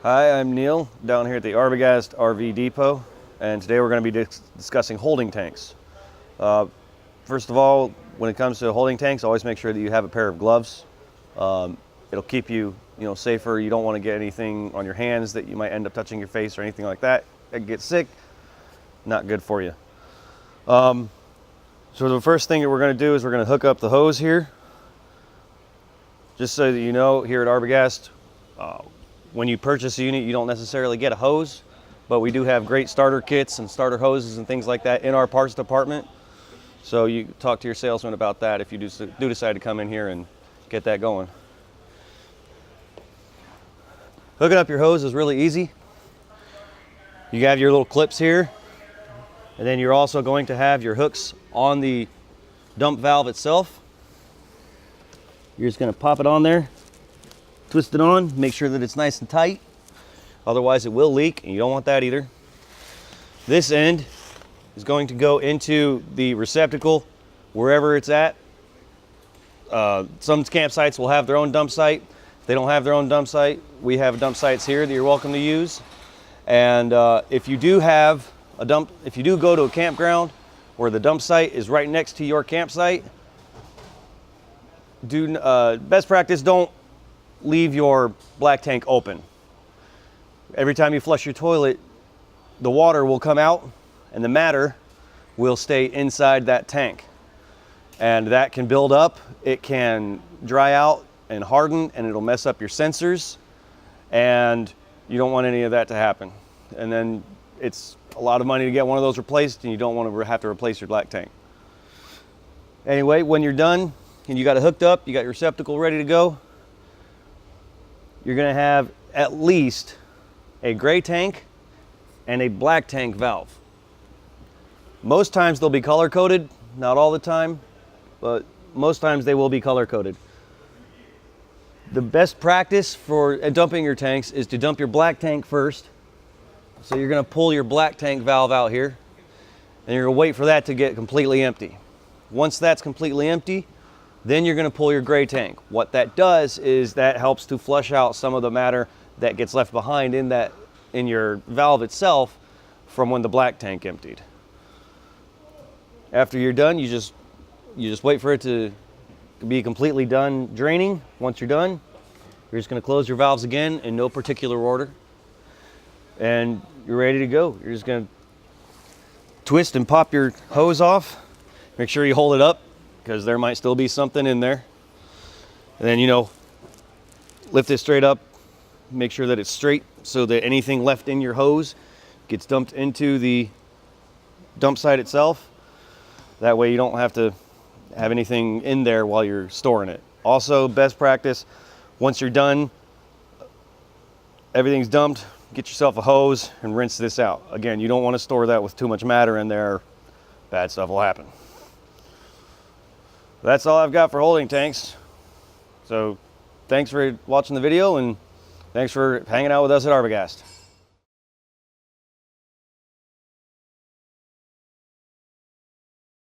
Hi, I'm Neil, down here at the Arbogast RV Depot, and today we're going to be discussing holding tanks. First of all, when it comes to holding tanks, always make sure that you have a pair of gloves. It'll keep you, safer. You don't want to get anything on your hands that you might end up touching your face or anything like that. It get sick. Not good for you. So the first thing that we're going to do is we're going to hook up the hose here. Just so that you know, here at Arbogast, when you purchase a unit, you don't necessarily get a hose, but we do have great starter kits and starter hoses and things like that in our parts department. So you talk to your salesman about that if you do decide to come in here and get that going. Hooking up your hose is really easy. You have your little clips here, and then you're also going to have your hooks on the dump valve itself. You're just going to pop it on there, twist it on, make sure that it's nice and tight. Otherwise it will leak, and you don't want that either. This end is going to go into the receptacle wherever it's at. Some campsites will have their own dump site. If they don't have their own dump site, we have dump sites here that you're welcome to use. And if you do go to a campground where the dump site is right next to your campsite, best practice, don't leave your black tank open. Every time you flush your toilet, the water will come out and the matter will stay inside that tank. And that can build up, it can dry out and harden, and it'll mess up your sensors, and you don't want any of that to happen. And then it's a lot of money to get one of those replaced, and you don't want to have to replace your black tank. Anyway, when you're done and you got it hooked up, you got your receptacle ready to go, you're going to have at least a gray tank and a black tank valve. Most times they'll be color coded, not all the time, but most times they will be color coded. The best practice for dumping your tanks is to dump your black tank first. So you're going to pull your black tank valve out here, and you're going to wait for that to get completely empty. Once that's completely empty, then you're going to pull your gray tank. What that does is that helps to flush out some of the matter that gets left behind in your valve itself from when the black tank emptied. After you're done, you just wait for it to be completely done draining. Once you're done, you're just going to close your valves again in no particular order, and you're ready to go. You're just going to twist and pop your hose off. Make sure you hold it up, because there might still be something in there. And then, lift it straight up, make sure that it's straight so that anything left in your hose gets dumped into the dump site itself. That way you don't have to have anything in there while you're storing it. Also, best practice, once you're done, everything's dumped, get yourself a hose and rinse this out. Again, you don't want to store that with too much matter in there. Bad stuff will happen. That's all I've got for holding tanks. So thanks for watching the video, and thanks for hanging out with us at Arbogast.